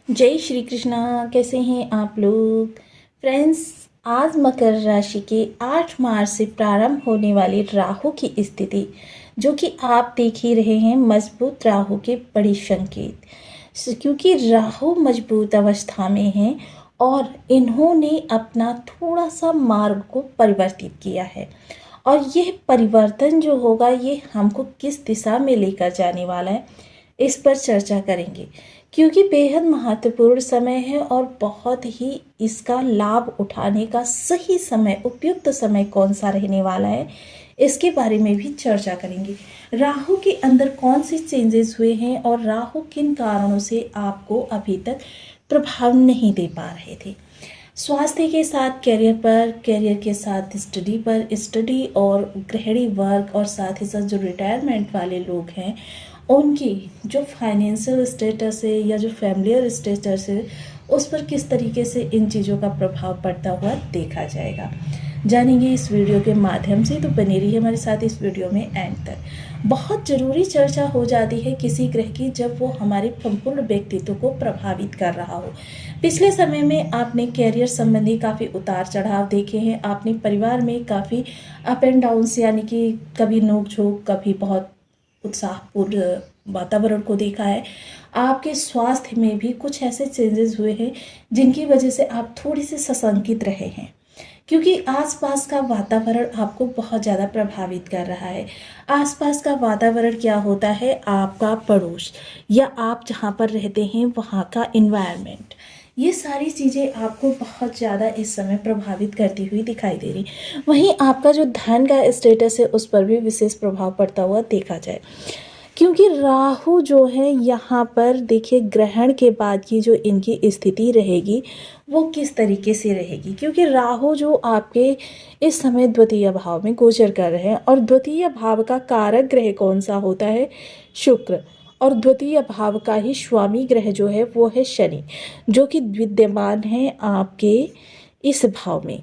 जय श्री कृष्णा। कैसे हैं आप लोग फ्रेंड्स। आज मकर राशि के 8 मार्च से प्रारंभ होने वाली राहु की स्थिति, जो कि आप देख ही रहे हैं, मजबूत राहु के बड़े संकेत, क्योंकि राहु मजबूत अवस्था में हैं और इन्होंने अपना थोड़ा सा मार्ग को परिवर्तित किया है। और यह परिवर्तन जो होगा ये हमको किस दिशा में लेकर जाने वाला है, इस पर चर्चा करेंगे, क्योंकि बेहद महत्वपूर्ण समय है और बहुत ही इसका लाभ उठाने का सही समय, उपयुक्त समय कौन सा रहने वाला है, इसके बारे में भी चर्चा करेंगे। राहु के अंदर कौन सी चेंजेस हुए हैं और राहु किन कारणों से आपको अभी तक प्रभाव नहीं दे पा रहे थे। स्वास्थ्य के साथ कैरियर पर, कैरियर के साथ स्टडी पर, स्टडी और गृहिणी वर्क, और साथ ही साथ जो रिटायरमेंट वाले लोग हैं उनकी जो फाइनेंशियल स्टेटस है या जो फैमिलियर स्टेटस है, उस पर किस तरीके से इन चीज़ों का प्रभाव पड़ता हुआ देखा जाएगा, जानेंगे इस वीडियो के माध्यम से। तो बने रहिए हमारे साथ इस वीडियो में एंड तक। बहुत ज़रूरी चर्चा हो जाती है किसी ग्रह की जब वो हमारे संपूर्ण व्यक्तित्व को प्रभावित कर रहा हो। पिछले समय में आपने कैरियर संबंधी काफ़ी उतार चढ़ाव देखे हैं, आपने परिवार में काफ़ी अप एंड डाउन्स, यानी कि कभी नोक झोंक, कभी बहुत उत्साहपूर्ण वातावरण को देखा है। आपके स्वास्थ्य में भी कुछ ऐसे चेंजेस हुए हैं जिनकी वजह से आप थोड़ी सी सशंकित रहे हैं, क्योंकि आसपास का वातावरण आपको बहुत ज़्यादा प्रभावित कर रहा है। आसपास का वातावरण क्या होता है, आपका पड़ोस या आप जहाँ पर रहते हैं वहाँ का इन्वायरमेंट, ये सारी चीज़ें आपको बहुत ज़्यादा इस समय प्रभावित करती हुई दिखाई दे रही। वहीं आपका जो धन का स्टेटस है उस पर भी विशेष प्रभाव पड़ता हुआ देखा जाए, क्योंकि राहु जो है यहाँ पर देखिए, ग्रहण के बाद की जो इनकी स्थिति रहेगी वो किस तरीके से रहेगी, क्योंकि राहु जो आपके इस समय द्वितीय भाव में गोचर कर रहे हैं, और द्वितीय भाव का कारक ग्रह कौन सा होता है, शुक्र, और द्वितीय भाव का ही स्वामी ग्रह जो है वो है शनि, जो कि विद्यमान है आपके इस भाव में।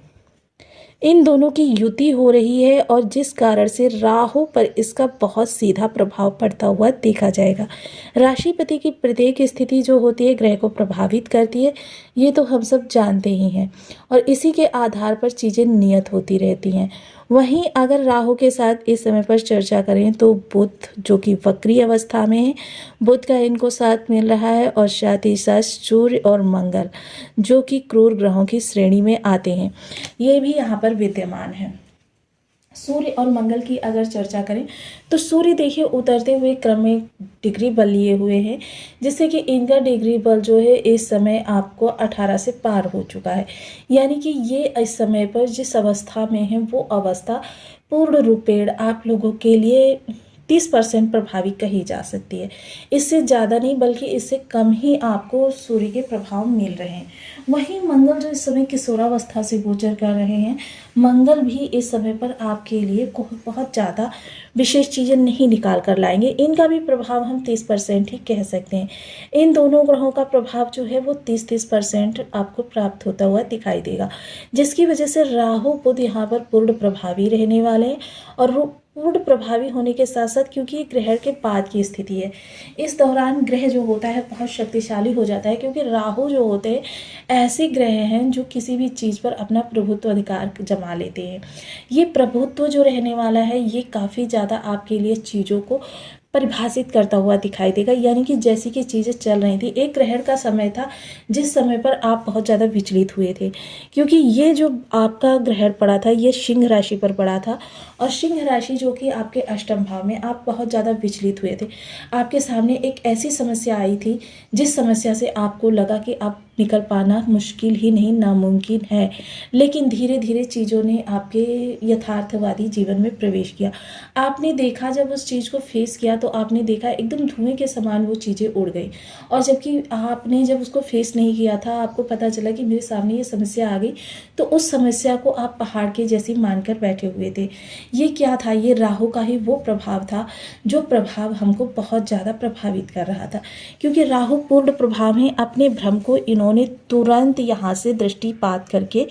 इन दोनों की युति हो रही है और जिस कारण से राहु पर इसका बहुत सीधा प्रभाव पड़ता हुआ देखा जाएगा। राशिपति की प्रत्येक स्थिति जो होती है ग्रह को प्रभावित करती है, ये तो हम सब जानते ही हैं, और इसी के आधार पर चीज़ें नियत होती रहती हैं। वहीं अगर राहु के साथ इस समय पर चर्चा करें तो बुध जो कि वक्री अवस्था में है, बुध का इनको साथ मिल रहा है, और साथ ही साथ सूर्य और मंगल जो कि क्रूर ग्रहों की श्रेणी में आते हैं, ये भी यहाँ पर विद्यमान है। सूर्य और मंगल की अगर चर्चा करें तो सूर्य देखिए उतरते हुए क्रम में डिग्री बल लिए हुए हैं, जिससे कि इनका डिग्री बल जो है इस समय आपको 18 से पार हो चुका है, यानी कि ये इस समय पर जिस अवस्था में है वो अवस्था पूर्ण रूपेण आप लोगों के लिए 30% प्रभावी कही जा सकती है। इससे ज़्यादा नहीं बल्कि इससे कम ही आपको सूर्य के प्रभाव मिल रहे हैं। वहीं मंगल जो इस समय किशोरावस्था से गोचर कर रहे हैं, मंगल भी इस समय पर आपके लिए बहुत ज़्यादा विशेष चीज़ें नहीं निकाल कर लाएंगे। इनका भी प्रभाव हम 30% ही कह सकते हैं। इन दोनों ग्रहों का प्रभाव जो है वो 30% आपको प्राप्त होता हुआ दिखाई देगा, जिसकी वजह से राहु बुध यहाँ पर पूर्ण प्रभावी रहने वाले हैं। और पूर्ण प्रभावी होने के साथ साथ, क्योंकि ये ग्रहण के बाद की स्थिति है, इस दौरान ग्रह जो होता है बहुत शक्तिशाली हो जाता है, क्योंकि राहु जो होते हैं ऐसे ग्रह हैं जो किसी भी चीज़ पर अपना प्रभुत्व अधिकार जमा लेते हैं। ये प्रभुत्व जो रहने वाला है ये काफ़ी ज़्यादा आपके लिए चीज़ों को परिभाषित करता हुआ दिखाई देगा, यानी कि जैसी कि चीज़ें चल रही थी। एक ग्रहण का समय था जिस समय पर आप बहुत ज़्यादा विचलित हुए थे, क्योंकि ये जो आपका ग्रहण पड़ा था ये सिंह राशि पर पड़ा था, और सिंह राशि जो कि आपके अष्टम भाव में, आप बहुत ज़्यादा विचलित हुए थे। आपके सामने एक ऐसी समस्या आई थी जिस समस्या से आपको लगा कि आप निकल पाना मुश्किल ही नहीं, नामुमकिन है, लेकिन धीरे धीरे चीज़ों ने आपके यथार्थवादी जीवन में प्रवेश किया। आपने देखा, जब उस चीज़ को फेस किया तो आपने देखा एकदम धुएं के समान वो चीज़ें उड़ गई, और जबकि आपने जब उसको फेस नहीं किया था, आपको पता चला कि मेरे सामने ये समस्या आ गई, तो उस समस्या को आप पहाड़ के जैसी मानकर बैठे हुए थे। ये क्या था, ये राहु का ही वो प्रभाव था जो प्रभाव हमको बहुत ज़्यादा प्रभावित कर रहा था, क्योंकि राहु पूर्ण प्रभाव है। अपने भ्रम को इन्होंने तुरंत यहाँ से दृष्टिपात करके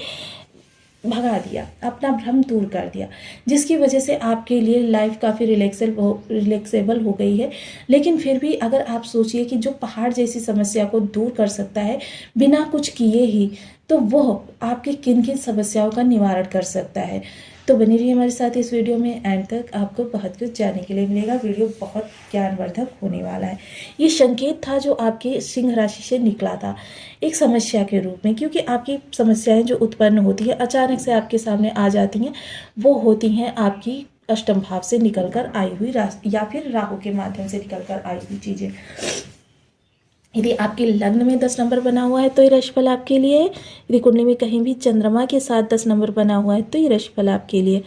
भगा दिया, अपना भ्रम दूर कर दिया, जिसकी वजह से आपके लिए लाइफ काफ़ी रिलैक्सेबल हो गई है। लेकिन फिर भी अगर आप सोचिए कि जो पहाड़ जैसी समस्या को दूर कर सकता है बिना कुछ किए ही, तो वो आपकी किन किन समस्याओं का निवारण कर सकता है। तो बनी रहिए हमारे साथ इस वीडियो में, एंड तक आपको बहुत कुछ जानने के लिए मिलेगा। वीडियो बहुत ज्ञानवर्धक होने वाला है। ये संकेत था जो आपके सिंह राशि से निकला था एक समस्या के रूप में, क्योंकि आपकी समस्याएं जो उत्पन्न होती है अचानक से आपके सामने आ जाती हैं, वो होती हैं आपकी अष्टम भाव से निकल कर आई हुई या फिर राहु के माध्यम से निकल कर आई हुई चीज़ें। यदि आपके लग्न में 10 नंबर बना हुआ है तो ये राशिफल आपके लिए है। यदि कुंडली में कहीं भी चंद्रमा के साथ 10 नंबर बना हुआ है तो ये राशिफल आपके लिए।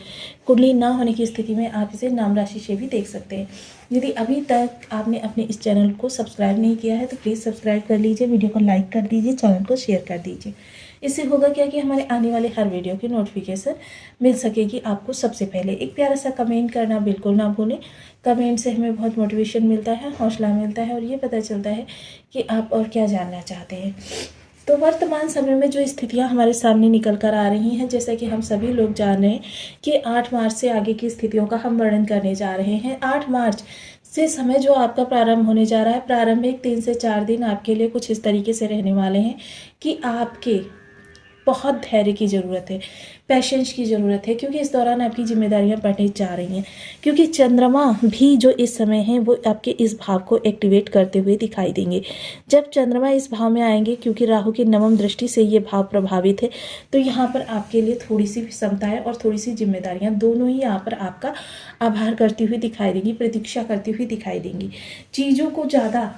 कुंडली ना होने की स्थिति में आप इसे नाम राशि से भी देख सकते हैं। यदि अभी तक आपने अपने इस चैनल को सब्सक्राइब नहीं किया है तो प्लीज़ सब्सक्राइब कर लीजिए, वीडियो को लाइक कर दीजिए, चैनल को शेयर कर दीजिए। इससे होगा क्या कि हमारे आने वाले हर वीडियो की नोटिफिकेशन मिल सकेगी आपको सबसे पहले। एक प्यारा सा कमेंट करना बिल्कुल ना भूलें। कमेंट से हमें बहुत मोटिवेशन मिलता है, हौसला मिलता है और ये पता चलता है कि आप और क्या जानना चाहते हैं। तो वर्तमान समय में जो स्थितियां हमारे सामने निकल कर आ रही हैं, जैसा कि हम सभी लोग जान रहे हैं कि 8 मार्च से आगे की स्थितियों का हम वर्णन करने जा रहे हैं। 8 मार्च से समय जो आपका प्रारंभ होने जा रहा है, प्रारंभिक 3 से 4 दिन आपके लिए कुछ इस तरीके से रहने वाले हैं कि आपके बहुत धैर्य की ज़रूरत है, पैशेंस की ज़रूरत है, क्योंकि इस दौरान आपकी जिम्मेदारियां बढ़ने जा रही हैं। क्योंकि चंद्रमा भी जो इस समय है वो आपके इस भाव को एक्टिवेट करते हुए दिखाई देंगे। जब चंद्रमा इस भाव में आएंगे, क्योंकि राहु की नवम दृष्टि से ये भाव प्रभावित है, तो यहाँ पर आपके लिए थोड़ी सी क्षमताएं और थोड़ी सी जिम्मेदारियां दोनों ही यहाँ पर आपका आभार करती हुई दिखाई देंगी, प्रतीक्षा करती हुई दिखाई देंगी। चीज़ों को ज़्यादा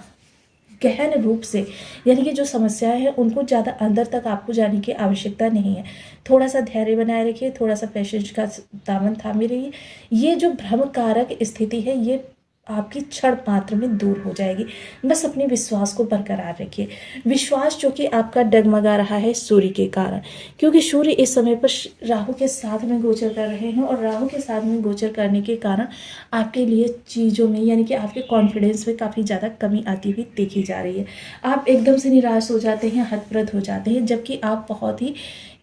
गहन रूप से, यानी कि जो समस्याएं हैं उनको ज़्यादा अंदर तक आपको जाने की आवश्यकता नहीं है। थोड़ा सा धैर्य बनाए रखिए, थोड़ा सा पेशेंस का दामन थामे रहिए। ये जो भ्रम कारक स्थिति है ये आपकी क्षण मात्र में दूर हो जाएगी। बस अपने विश्वास को बरकरार रखिए। विश्वास जो कि आपका डगमगा रहा है सूर्य के कारण, क्योंकि सूर्य इस समय पर राहु के साथ में गोचर कर रहे हैं और राहु के साथ में गोचर करने के कारण आपके लिए चीज़ों में, यानी कि आपके कॉन्फिडेंस में काफ़ी ज़्यादा कमी आती हुई देखी जा रही है। आप एकदम से निराश हो जाते हैं, हतप्रद हो जाते हैं, जबकि आप बहुत ही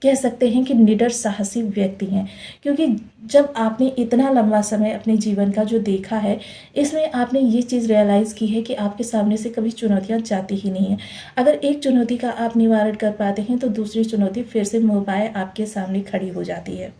कह सकते हैं कि निडर साहसी व्यक्ति हैं। क्योंकि जब आपने इतना लंबा समय अपने जीवन का जो देखा है, इसमें आपने ये चीज़ रियलाइज़ की है कि आपके सामने से कभी चुनौतियां जाती ही नहीं हैं। अगर एक चुनौती का आप निवारण कर पाते हैं तो दूसरी चुनौती फिर से मोबाइल आपके सामने खड़ी हो जाती है।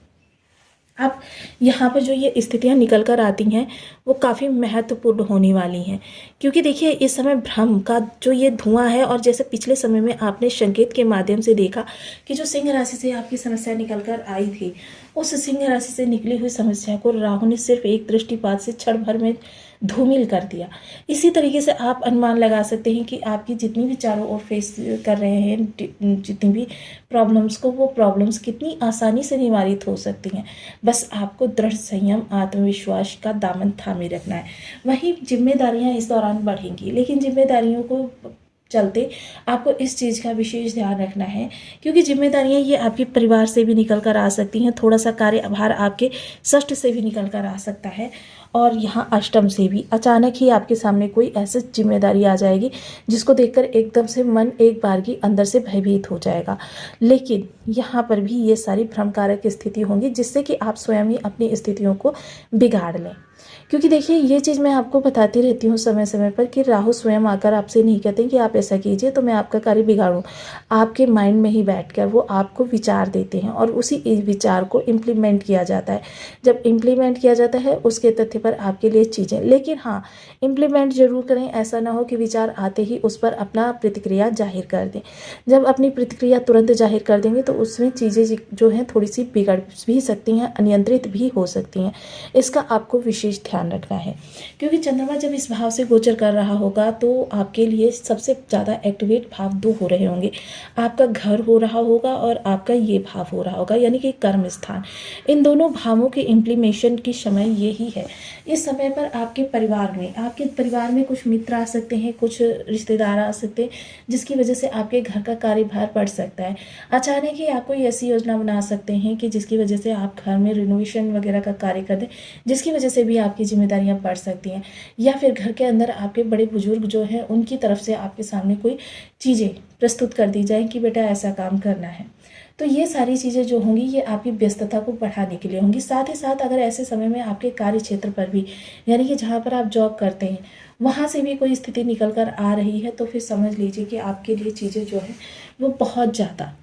अब यहाँ पर जो ये स्थितियाँ निकल कर आती हैं वो काफ़ी महत्वपूर्ण होने वाली हैं, क्योंकि देखिए इस समय भ्रम का जो ये धुआं है, और जैसे पिछले समय में आपने संकेत के माध्यम से देखा कि जो सिंह राशि से आपकी समस्या निकल कर आई थी, उस सिंह राशि से निकली हुई समस्या को राहु ने सिर्फ एक दृष्टिपात से क्षण भर में धूमिल कर दिया। इसी तरीके से आप अनुमान लगा सकते हैं कि आपकी जितनी भी चारों ओर फेस कर रहे हैं जितनी भी प्रॉब्लम्स को, वो प्रॉब्लम्स कितनी आसानी से निवारित हो सकती हैं। बस आपको दृढ़ संयम, आत्मविश्वास का दामन थामे रखना है। वहीं जिम्मेदारियां इस दौरान बढ़ेंगी, लेकिन जिम्मेदारियों को चलते आपको इस चीज़ का विशेष ध्यान रखना है, क्योंकि जिम्मेदारियां ये आपके परिवार से भी निकल कर आ सकती हैं। थोड़ा सा कार्य भार आपके षष्ठ से भी निकल कर आ सकता है, और यहाँ अष्टम से भी अचानक ही आपके सामने कोई ऐसी जिम्मेदारी आ जाएगी जिसको देखकर एकदम से मन एक बार की अंदर से भयभीत हो जाएगा। लेकिन यहाँ पर भी ये सारी भ्रमकारक स्थिति होंगी जिससे कि आप स्वयं ही अपनी स्थितियों को बिगाड़ लें। क्योंकि देखिए ये चीज़ मैं आपको बताती रहती हूँ समय समय पर कि राहु स्वयं आकर आपसे नहीं कहते कि आप ऐसा कीजिए तो मैं आपका कार्य बिगाड़ूं। आपके माइंड में ही बैठकर वो आपको विचार देते हैं और उसी विचार को इम्प्लीमेंट किया जाता है। जब इम्प्लीमेंट किया जाता है उसके तथ्य पर आपके लिए चीज़ें, लेकिन हाँ इम्प्लीमेंट जरूर करें। ऐसा ना हो कि विचार आते ही उस पर अपना प्रतिक्रिया जाहिर कर दें। जब अपनी प्रतिक्रिया तुरंत जाहिर कर देंगे तो उसमें चीज़ें जो हैं थोड़ी सी बिगड़ भी सकती हैं, अनियंत्रित भी हो सकती हैं। इसका आपको विशेष ध्यान रखना है, क्योंकि चंद्रमा जब इस भाव से गोचर कर रहा होगा तो आपके लिए सबसे ज़्यादा एक्टिवेट भाव दो हो रहे होंगे। आपका घर हो रहा होगा और आपका ये भाव हो रहा होगा, यानी कि कर्म स्थान। इन दोनों भावों के इम्प्लीमेशन की समय यही है। इस समय पर आपके परिवार में कुछ मित्र आ सकते हैं, कुछ रिश्तेदार आ सकते हैं, जिसकी वजह से आपके घर का कार्यभार बढ़ सकता है। अचानक ही आप कोई ऐसी योजना बना सकते हैं कि जिसकी वजह से आप घर में रिनोवेशन वगैरह का कार्य कर दें, जिसकी वजह से भी आपकी जिम्मेदारियां बढ़ सकती हैं। या फिर घर के अंदर आपके बड़े बुजुर्ग जो हैं उनकी तरफ से आपके सामने कोई चीज़ें प्रस्तुत कर दी जाए कि बेटा ऐसा काम करना है। तो ये सारी चीज़ें जो होंगी ये आपकी व्यस्तता को बढ़ाने के लिए होंगी। साथ ही साथ अगर ऐसे समय में आपके कार्य क्षेत्र पर भी, यानी कि जहाँ पर आप जॉब करते हैं, वहाँ से भी कोई स्थिति निकल कर आ रही है, तो फिर समझ लीजिए कि आपके लिए चीज़ें जो है वो बहुत ज़्यादा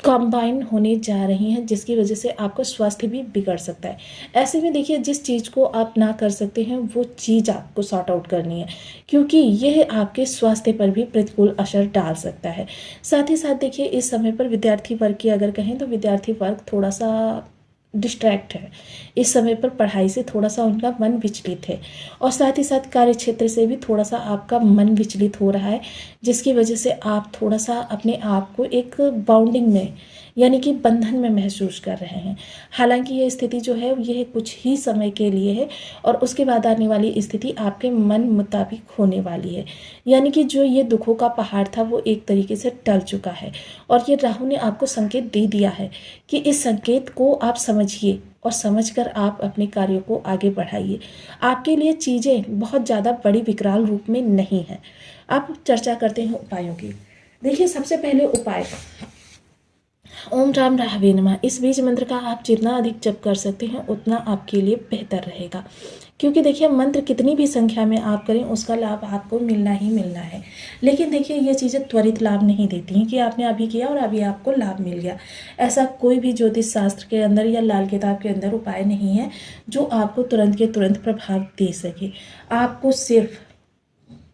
कंबाइन होने जा रही हैं, जिसकी वजह से आपका स्वास्थ्य भी बिगड़ सकता है। ऐसे में देखिए, जिस चीज़ को आप ना कर सकते हैं वो चीज़ आपको सॉर्ट आउट करनी है, क्योंकि यह आपके स्वास्थ्य पर भी प्रतिकूल असर डाल सकता है। साथ ही साथ देखिए, इस समय पर विद्यार्थी वर्ग की अगर कहें तो विद्यार्थी वर्ग थोड़ा सा डिस्ट्रैक्ट है। इस समय पर पढ़ाई से थोड़ा सा उनका मन विचलित है, और साथ ही साथ कार्य क्षेत्र से भी थोड़ा सा आपका मन विचलित हो रहा है, जिसकी वजह से आप थोड़ा सा अपने आप को एक बाउंडिंग में, यानी कि बंधन में महसूस कर रहे हैं। हालांकि ये स्थिति जो है यह कुछ ही समय के लिए है, और उसके बाद आने वाली स्थिति आपके मन मुताबिक होने वाली है। यानी कि जो ये दुखों का पहाड़ था वो एक तरीके से टल चुका है, और ये राहु ने आपको संकेत दे दिया है कि इस संकेत को आप समझिए, और समझकर आप अपने कार्यों को आगे बढ़ाइए। आपके लिए चीज़ें बहुत ज़्यादा बड़ी विकराल रूप में नहीं है। अब चर्चा करते हैं उपायों की। देखिए, सबसे पहले उपाय, ओम राम राहवे नमः। इस बीज मंत्र का आप जितना अधिक जप कर सकते हैं उतना आपके लिए बेहतर रहेगा, क्योंकि देखिए, मंत्र कितनी भी संख्या में आप करें उसका लाभ आपको मिलना ही मिलना है। लेकिन देखिए, ये चीज़ें त्वरित लाभ नहीं देती हैं कि आपने अभी किया और अभी आपको लाभ मिल गया। ऐसा कोई भी ज्योतिष शास्त्र के अंदर या लाल किताब के अंदर उपाय नहीं है जो आपको तुरंत के तुरंत प्रभाव दे सके। आपको सिर्फ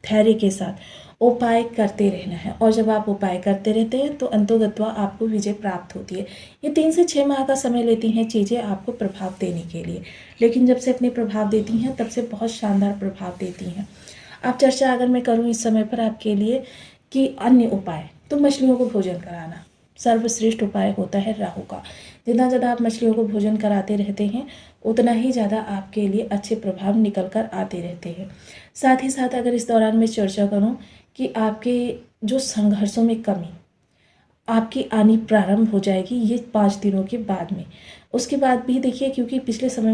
धैर्य के साथ उपाय करते रहना है, और जब आप उपाय करते रहते हैं तो अंतोगत्वा आपको विजय प्राप्त होती है। ये 3 से 6 माह का समय लेती हैं चीज़ें आपको प्रभाव देने के लिए, लेकिन जब से अपने प्रभाव देती हैं तब से बहुत शानदार प्रभाव देती हैं। अब चर्चा अगर मैं करूँ इस समय पर आपके लिए कि अन्य उपाय, तो मछलियों को भोजन कराना सर्वश्रेष्ठ उपाय होता है राहु का। जितना ज़्यादा आप मछलियों को भोजन कराते रहते हैं उतना ही ज़्यादा आपके लिए अच्छे प्रभाव निकल कर आते रहते हैं। साथ ही साथ अगर इस दौरान मैं चर्चा करूं कि आपके जो संघर्षों में कमी आपकी आनी प्रारंभ हो जाएगी ये 5 दिनों के बाद में। उसके बाद भी देखिए, क्योंकि पिछले समय में